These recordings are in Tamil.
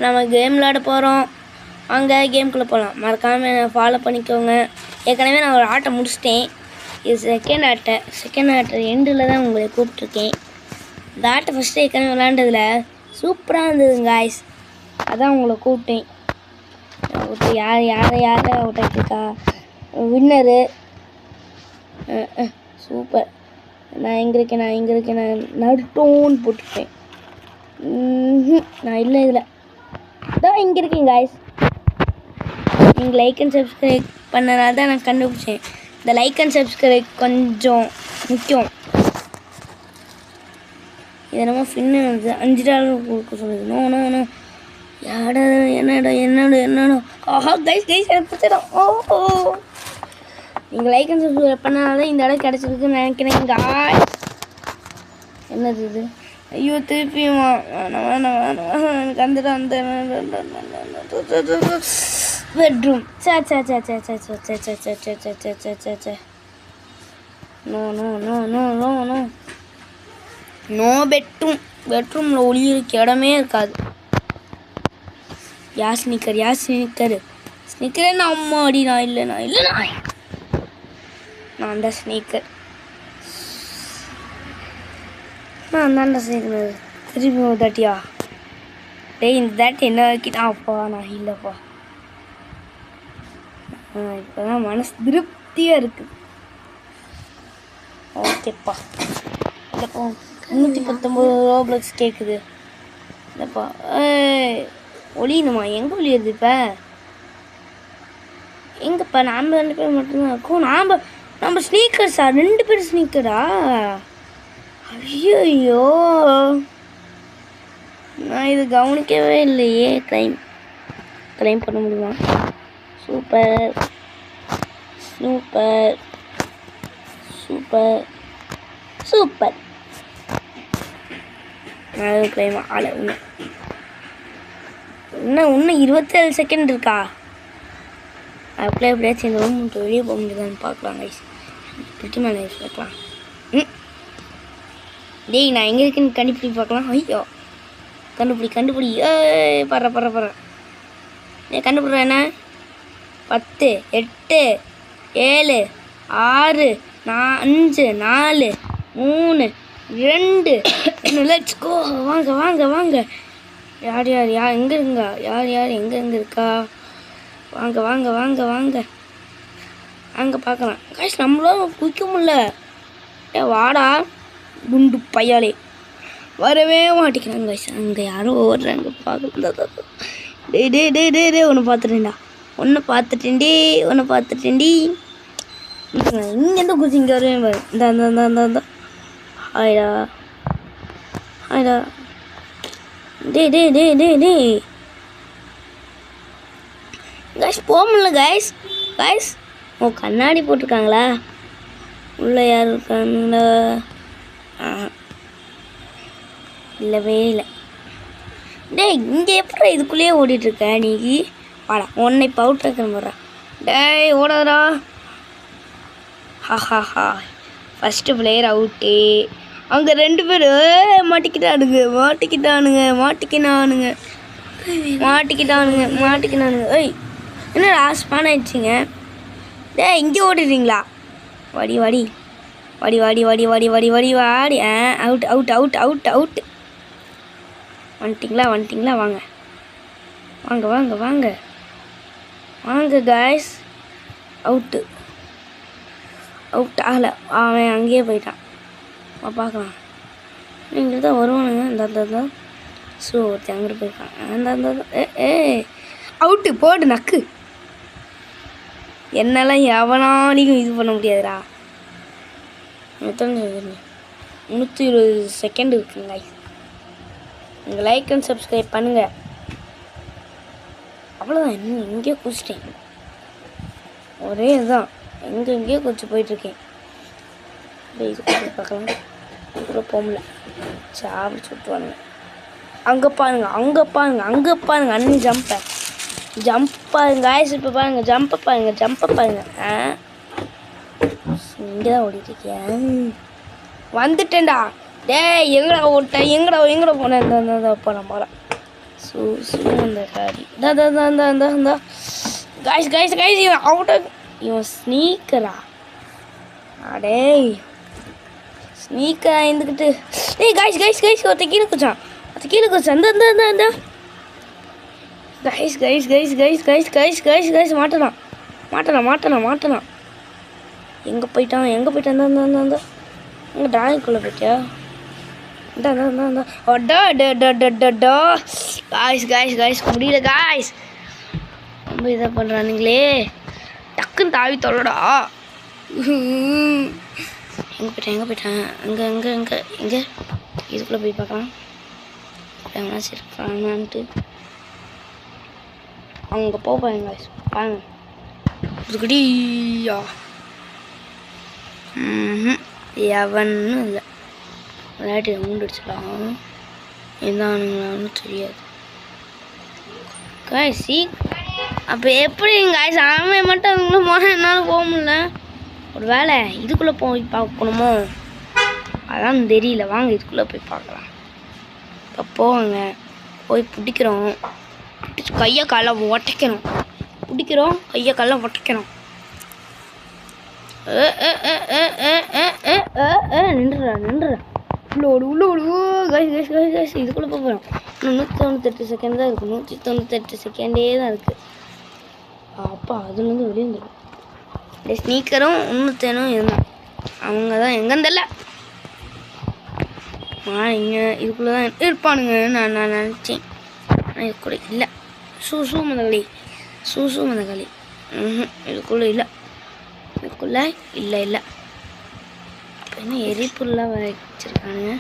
நம்ம கேம் விளாட போகிறோம். அங்கே கேம்குள்ளே போகலாம். மறக்காமல் ஃபாலோ பண்ணிக்கோங்க. ஏற்கனவே நான் ஒரு ஆட்டை முடிச்சிட்டேன். இது செகண்ட் ஆட்டை எண்டில் தான் உங்களை கூப்பிட்ருக்கேன். இந்த ஆட்டை ஃபஸ்ட்டு ஏற்கனவே விளாண்டதில் சூப்பராக இருந்ததுங்க காய்ஸ். அதான் உங்களை கூப்பிட்டேன். யாரை விட்டாக்கா வின்னரு. சூப்பர். நான் எங்கே இருக்கேன் நான் நடுட்டோன்னு போட்டுருக்கேன். நான் இல்லை இதில் தான் இங்கே இருக்கேன் காய்ஸ். நீங்கள் லைக் அண்ட் சப்ஸ்கிரைப் பண்ணனால தான் நான் கண்டுபிடிச்சேன். இந்த லைக் அண்ட் சப்ஸ்கிரைப் கொஞ்சம் முக்கியம். இது நம்ம ஃபின்னு $5 கொடுக்க சொல்லுது. நோ யாடா என்னடா ஆஹா கைஸ் எனக்கு பிடிச்சிடும். ஓ நீங்கள் லைக் அண்ட் சப்ஸ்கிரைப் பண்ணனால தான் இந்த இடம் கிடச்சிருக்குன்னு நினைக்கிறேன் காய்ஸ். என்னது இது? ஐயோ திருப்பியுமா எனக்கு அந்த பெட்ரூம். நோ பெட்ரூமில் ஒளி இருக்க இடமே இருக்காது. யார் ஸ்னிக்கரு நான் அம்மாடி. நான் இல்லை நான் தான் ஸ்னீக்கர். நான் தான்டா சேர்க்கணும். திருப்பி ஒரு தாட்டியா? டேய் இந்த தாட்டி என்ன வைக்கிட்டாப்பா? நான் இல்லைப்பா. இப்போ தான் மனசு திருப்தியாக இருக்குது. ஓகேப்பா. இல்லைப்பா 319 ரோப்ளக்ஸ் கேட்குது. இல்லைப்பா ஒளியணுமா? எங்கே ஒளியுது இப்போ? எங்கப்பா? நாம் 2 பேர் மட்டும்தான் இருக்கும். நம்ம ஸ்னீக்கர்ஸா? 2 பேர் ஸ்னீக்கரா? ஐயோ நான் இது கவனிக்கவே இல்லையே. கிளைம் பண்ண முடியுமா? சூப்பர். நான் கிளைம் ஆள இன்னும் 27 செகண்ட் இருக்கா? எப்படியாச்சும் இந்த ரூம் வெளியே போக முடியுதான்னு பார்க்கலாம் கைஸ். பிடிச்சி மேலே பார்க்கலாம். டேய் நான் எங்கே இருக்குன்னு கண்டுபிடி பார்க்கலாம். ஐயோ கண்டுபிடி. பற நீ கண்டுபிடுற என்ன? 10 8 7 6 5 4 3 2 லெட்ஸ் கோ. வாங்க யார் எங்கே இருங்க? யார் எங்கே இருக்கா? வாங்க அங்கே பார்க்கலாம் காய்ஸ். நம்மளால குளிக்க முடியல. வாடா குண்டு பையாலே. வரவே மாட்டேங்கிறாங்க காய்ஸ். அங்கே யாரும் ஓடுறாங்க பார்க்க. டே ஒன்று பார்த்துட்டேன்டி. இங்கேருந்து குச்சி இங்கே வருவேன் பாரு. இந்த ஆயிடா டே காய்ஸ் போக முடியல காய்ஸ். ஓ கண்ணாடி போட்டிருக்காங்களா? உள்ளே யார் இருக்காங்களா? இல்லவே இல்லை. டேய் இங்கே எப்படி இதுக்குள்ளேயே ஓடிட்டுருக்க நீ? வாடா உன்னை இப்போ அவுட் வைக்கணும் போடுறா. டேய் ஓடாதா. ஹா ஃபஸ்ட்டு பிளேயர் அவுட்டு. அங்கே 2 பேர் மாட்டிக்கினானுங்க. ஏய் என்னடா ஸ்பான் ஆயிடுச்சிங்க? டேய் இங்கே ஓடிடுறீங்களா? வாடி அவுட். வந்துட்டிங்களா? வாங்க காய்ஸ். அவுட் ஆகலை. அவன் அங்கேயே போயிட்டான். பார்க்கலாம். நீங்கள் தான் வருவானுங்க. இந்த ஸோ ஒருத்தர் அங்கே போயிருக்கான். அவுட்டு போடு நக்கு. என்னால் எவனாலையும் இது பண்ண முடியாதுடா. 120 செகண்ட் இருக்குங்க. நீங்கள் லைக் அண்ட் சப்ஸ்கிரைப் பண்ணுங்கள். அவ்வளோதான். எங்கேயோ குதிச்சிட்டேன். ஒரே இதுதான். எங்கேயோ குதிச்சு போயிட்டுருக்கேன். இது பார்க்கலாம். கூட போகல. சாப்பிட சுட்டுவானுங்க. அங்கே பாருங்க. அண்ணி ஜம்ப் பாருங்க காய்ஸ். இப்போ பாருங்க ஜம்பை பாருங்க. இங்கே தான் ஓடிட்டுருக்கேன். வந்துட்டேன்டா. டேய் எங்கடா போனேன்? போகிறேன் சுமந்தகாரி இந்த கைஸ் இவன் அவுட் இவன் ஸ்னீக்கரா அடே ஸ்னீக்கரா இருந்துக்கிட்டு ஏய் கைஸ் ஒருத்த கீழே குச்சான் இந்த கைஸ் மாட்டலாம் எங்கே போயிட்டான் இந்த டிராயிங்குள்ளே போயிட்டியா கைஸ் முடியல கைஸ் ரொம்ப இதாக பண்ணுறானுங்களே டக்குன்னு தாவி தொல்லடா எங்கே போயிட்டேன் எங்கே இதுக்குள்ளே போய் பார்க்கலாம் எவனாச்சும் இருக்கானான்ட்டு அங்கே போவேன் கைஸ் பாருங்க இதுக்கடியா எவனும் இல்லை விளையாட்டு மூண்டுடிச்சலாம் எந்த ஆணுங்களான்னு தெரியாது கைஸ் அப்போ எப்படி கைஸ் அவன் மட்டும் அதுக்குள்ளே போனால் என்னால் போக முடியல ஒரு வேலை இதுக்குள்ளே போய் பார்க்கணுமோ அதான் தெரியல வாங்க இதுக்குள்ளே போய் பார்க்கலாம் இப்போ போவாங்க போய் பிடிக்கிறோம் கையை காலை ஒட்டைக்கணும் நின்றுடா உள்ளோடு கைஸ் இதுக்குள்ளே போகிறோம் இன்னும் 198 செகண்ட் தான் இருக்குது 198 செகண்டே தான் இருக்குது அப்பா அதுலேருந்து வெளியே வந்துடும் இந்த ஸ்னீக்கரும் இன்னும் இருந்தான் அவங்க தான் எங்கேன்னு தெரியல இங்கே இதுக்குள்ளே தான் இருப்பானுங்க நான் நினச்சேன் ஆனால் இதுக்குள்ளே இல்லை சூசு மதகளி இதுக்குள்ளே இல்லை இப்போ என்ன எரிபொருளாக வச்சிருக்கானுங்க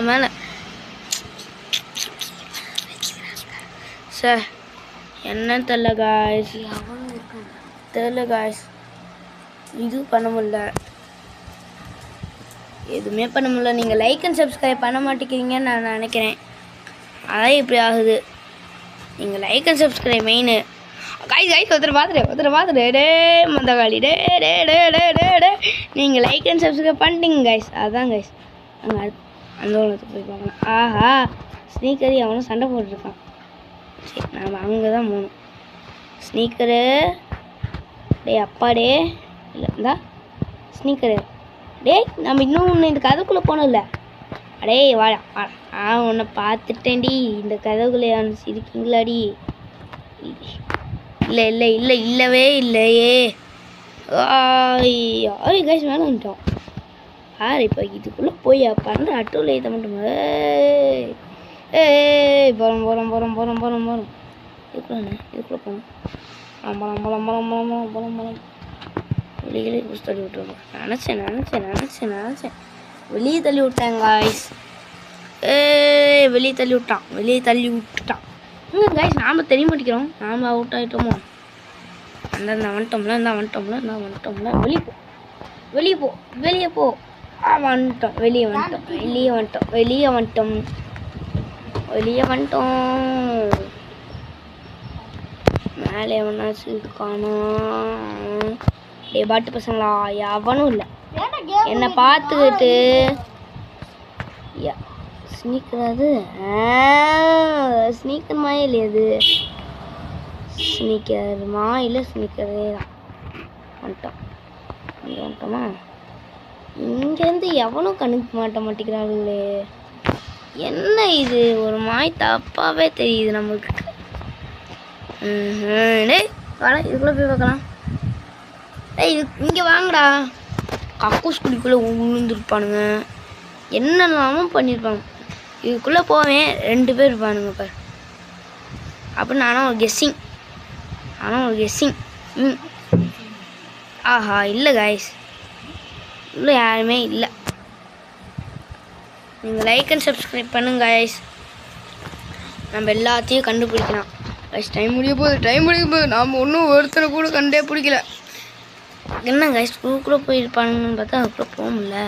மேலே சார் என்ன தெரியல காய்ஸ் இது பண்ண முடியல எதுவுமே பண்ண முடியல நீங்கள் லைக் அண்ட் சப்ஸ்கிரைப் பண்ண மாட்டேங்கிறீங்கன்னு நான் நினைக்கிறேன் அதான் இப்படி ஆகுது நீங்கள் like and subscribe main guys ஒருத்தர் பார்த்துட்டு டே மந்தகாளி டே நீங்கள் லைக் அண்ட் சப்ஸ்கிரைப் பண்ணிட்டீங்க கைஸ் அதான் கைஸ் அங்கே அந்த உலகத்துக்கு போய் பார்க்கலாம் ஆஹா ஸ்னீக்கரி அவனும் சண்டை போட்டுருக்கான் சரி நாம் அங்கே தான் போகணும் ஸ்னீக்கரு அப்பாடே இல்லை இந்தா ஸ்னீக்கரு நம்ம இன்னும் ஒன்று இந்த கதைக்குள்ளே போனோம்ல அடே வாடா உன்னை பார்த்துட்டேன்டி இந்த கதைக்குள்ளே இருக்கீங்களாடி இல்லவே இல்லையே கைஸ் மேலே வந்துட்டோம் இப்போ இதுக்குள்ளே போய் பண்ணுற அட்டூவில் ஏற்ற மட்டும் போகிறோம் இதுக்குள்ளே போகணும் வெளியே தள்ளி விட்டுருவோம் நினச்சேன் வெளியே தள்ளி விட்டாங்க காய்ஸ் வெளியே தள்ளி விட்டுட்டான் கைஸ் நாம் தெரிய மாட்டேங்கிறோம் நாம் அவுட் ஆகிட்டோமோ அந்த வந்துட்டோம்ல வெளியே போ வெளியே வந்துட்டோம் மேலே எவனாச்சும் இருக்கானோ பாட்டு பசங்களா எவனும் இல்லை என்னை பார்த்துக்கிட்டு ஸ்னீக்கர் ஸ்னீக்கர் மாயே இல்லையா அது ஸ்னீக்கரே தான் வந்துட்டோமா இங்கேருந்து எவனும் கணக்கு மாட்டேங்கிறாங்களே என்ன இது ஒரு மாய் தப்பாகவே தெரியுது நம்மளுக்கு வாடா இதுக்குள்ளே போய் பார்க்கலாம் இது இங்கே வாங்கடா கக்கூஸ் குடிக்குள்ளே விழுந்துருப்பானுங்க என்னெல்லாமும் பண்ணியிருப்பாங்க இதுக்குள்ளே போவேன் 2 பேர் இருப்பானுங்க பாரு அப்படின்னு நானும் ஒரு கெஸ்ஸிங் ஆஹா இல்லை காய்ஸ் இல்லை யாருமே இல்லை நீங்கள் லைக் அண்ட் சப்ஸ்கிரைப் பண்ணுங்க காய்ஸ் நம்ம எல்லாத்தையும் கண்டுபிடிக்கலாம் கைஸ் டைம் முடிய போகுது நாம் ஒன்றும் ஒருத்தரை கூட கண்டே பிடிக்கல என்ன கைஸ் ஸ்கூலுக்குள்ளே போயிருப்பானுங்கன்னு பார்த்தா அதுக்குள்ளே போக முடியல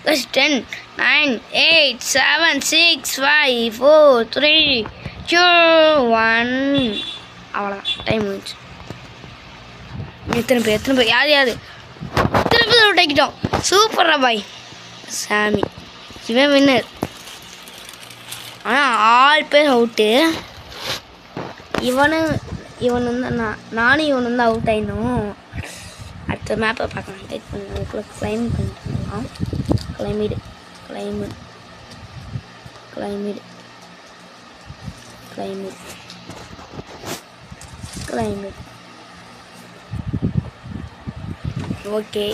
கைஸ் 10 9 8 7 6 5 4 3 2 1 அவ்வளோதான் டைம் முடிஞ்சு எத்தனை பேர் யார் எத்தனை பேர் விட்டாக்கிட்டோம் சூப்பரா பாய் சாமி இவன் வின்னர் ஆனால் 6 பேர் அவுட்டு. இவன் வந்து நானும் இவன் வந்து அவுட் ஆயிடணும். அடுத்த மேப்பை பார்க்கலாம். வெயிட் பண்ணி அதுக்குள்ளே கிளைம் பண்ணிட்டுலாம். கிளைமேடு ஓகே.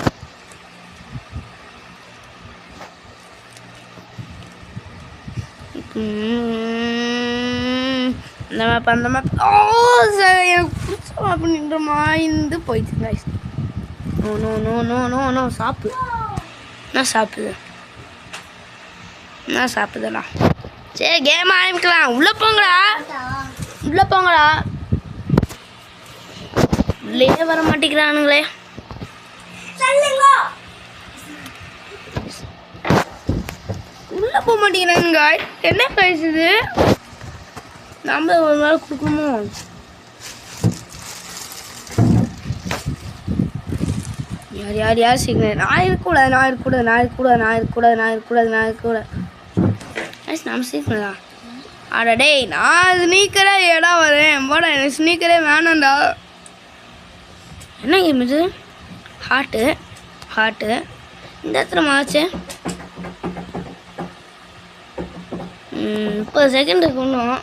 அந்த மேப் சார் எனக்கு பிடிச்ச மேப் நின்ற மாய்ந்து போயிடுச்சு கைஸ். நோ சாப்பு என்ன சாப்பிடுதா? சரி கேம் ஆரம்பிக்கலாம். உள்ளே போங்கடா. உள்ளே வர மாட்டேங்கிறானுங்களே. உள்ளே போக மாட்டேங்கிறானுங்க. என்ன பேசுது? நம்ம ஒரு நாள் கொடுக்கணுமோ? யார் சீக்கிரம் நான் இருக்கக்கூடாது. நம்ம சீக்கிரம் ஆடா டேய், நான் ஸ்னீக்கரே ஏடா வரேன் போடா. எனக்கு ஸ்னீக்கரே வேணாண்டா. என்ன கேம் இது? ஹார்ட்டு இந்த இடத்துல மாச்சு. 30 செகண்ட் இருக்கணும்.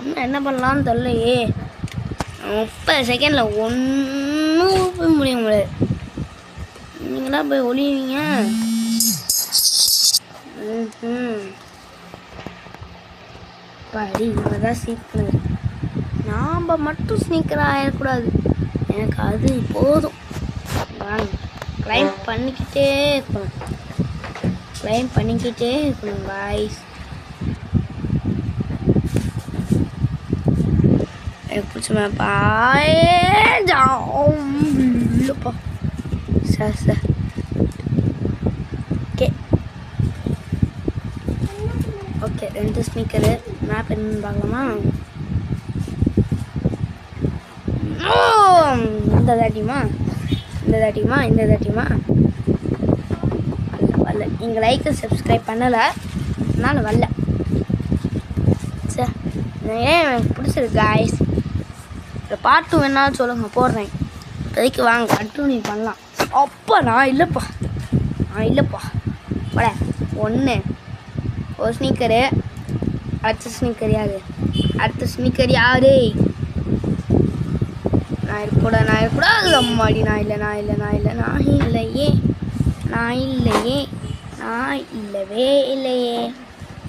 இன்னும் என்ன பண்ணலான்னு தெரியலையே. 30 செகண்டில் ஒன்றும் போய் முடியாது. நீங்களாம் போய் ஒளிவீங்க. படி இவதான் சீக்கிரம். நாம் மட்டும் ஸ்னீக்கராக ஆகிடக்கூடாது. எனக்கு அது போதும். கிளைம் பண்ணிக்கிட்டே இருக்கணும் காய்ஸ். எனக்கு பிடிச்ச மேப்பா இல்லைப்பா. Sir okay 2 ஸ்னீக்கரு. மேப் என்னன்னு பார்க்கலாமா? இந்த தாட்டியுமா வரல. நீங்கள் லைக்கு சப்ஸ்கிரைப் பண்ணலை, அதனால் வரல. சார் ஏன் எனக்கு பிடிச்சிருக்கு காய்ஸ். இந்த பாட்டு வேணாலும் சொல்லுங்கள், போடுறேன். இப்போதைக்கு வாங்க கண்டினியூ பண்ணலாம். அப்பா நான் இல்லைப்பா போட. ஒரு ஸ்னீக்கரு. அடுத்த ஸ்னீக்கர் யாரு? நான் இருக்கக்கூடாது. அம்மாடி நான் இல்லையே.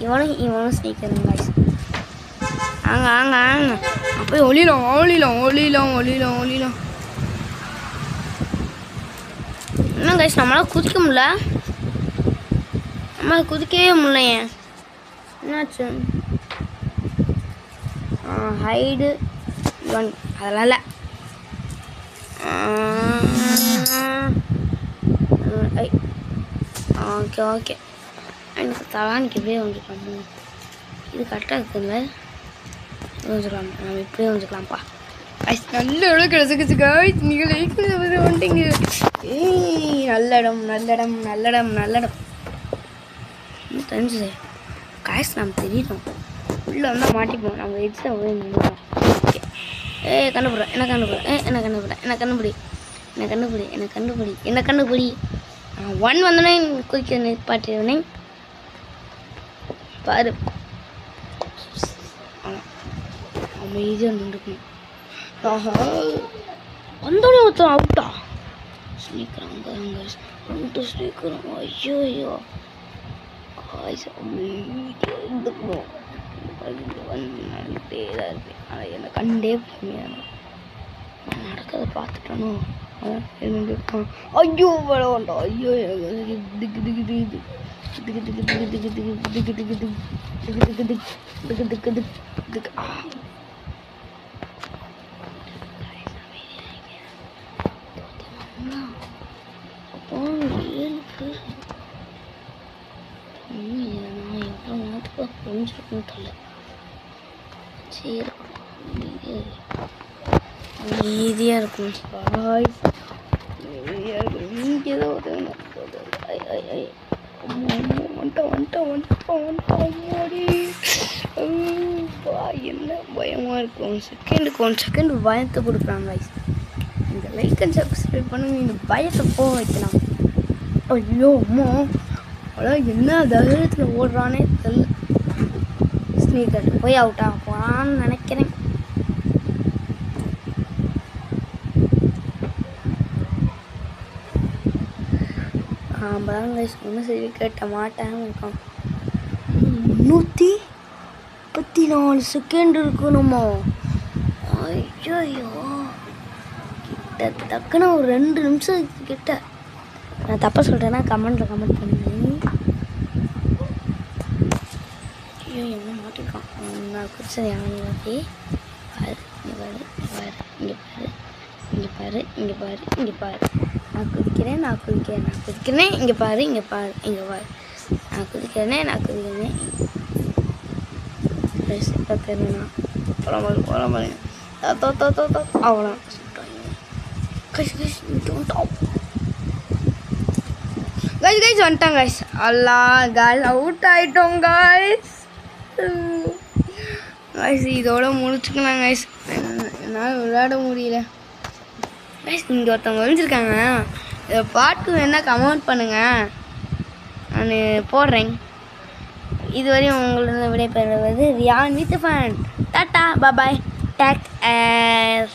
இவனும் ஸ்னீக்கருங்க காய்ஸ். ஆங்க போய் ஒளிலாம். என்ன கைஸ், நம்மளால் குதிக்க முடியல. குதிக்கவே முடியலையே. என்னாச்சு? ஹைடு அதெல்லாம் இல்லை. ஓகே எனக்கு தலானிக்கு இப்படியே வந்துக்கலாம். இது கரெக்டாக இருக்குதுல்ல? வந்துக்கலாம். நம்ம இப்படியே வந்துக்கலாம்ப்பா. நல்ல இடம் கிடச்சிக்கிச்சு காய்ஸ். நீங்கள் வந்துட்டீங்க. நல்ல இடம் தெரிஞ்சுது காய்ஸ். நம்ம தெரியணும். உள்ளே வந்தால் மாட்டிப்போம். நம்ம எக்ஸாம் போய் நின்றுக்கலாம். ஓகே கண்டுபிடுறேன். என்ன கண்டுபிடி. 1 வந்தோடனே குதிக்க நிப்பாட்டினே பாரு. அமைதியாக நின்றுக்கணும். வந்தோடனே ஒருத்தன் அவுட்டா. ஸ்னீக்கர் அங்கே ஸ்னீக்கரும். ஐயோ காய்ஸ் அமைதியாக இருந்துக்கணும். நடந்துகிட்டே தான் இருப்பேன். ஆனால் என்னை கண்டே போயிருந்தேன். நான் நடக்கிறத பார்த்துட்டானோ அவன் இருந்துருக்கான். ஐயோ வேண்டாம். ஐயோ எனக்கு கொஞ்சம் தலை சரி அமைதியாக இருக்கும். இங்கே தான் என்ன பயமாக இருக்கு. 1 செகண்ட் பயத்தை கொடுக்குறாங்க கைஸ். இந்த லைக் அண்ட் சப்ஸ்கிரைப் பண்ணுங்க, இந்த பயத்தை போக வைக்கலாம். ஐயோ அம்மா, அதான் என்ன தைரியத்தில் ஓடுறானே தெரியல. ஸ்னீக்கர் போய் அவுட்டா போகிறான்னு நினைக்கிறேன். ஆமாம் கைஸ், ஒன்றும் சரி கேட்ட மாட்டேன் இருக்கான். 334 செகண்ட் இருக்கணுமா? ஐயோ, கிட்டத்தக்கன ஒரு 2 நிமிஷம் கிட்ட. நான் தப்பாக சொல்கிறேன்னா கமெண்ட் பண்ணுங்க. ஐயோ என்ன மாட்டிருக்கான். நான் குடிச்சது யானை பாரு, இங்கே பாரு. நான் குதிக்கிறேன், இங்கே பாரு. நான் குதிக்கிறேனே. தெரியுமா போலாம் அவ்வளோ கைஸ் வந்துட்டாங்க கைஸ். அல்லா கைஸ் அவுட் ஆகிட்டோம் கைஸ். இதோட முடிச்சுக்கலாம் கைஸ். என்னால் விளையாட முடியல கைஸ். இங்கே ஒருத்தவங்க விழுந்திருக்காங்க. இதை பாட்டு வேணால் கமெண்ட் பண்ணுங்கள், நான் போடுறேன். இதுவரையும் உங்களோட விடைபெறுவது Ryan with fun. Tata bye, take care.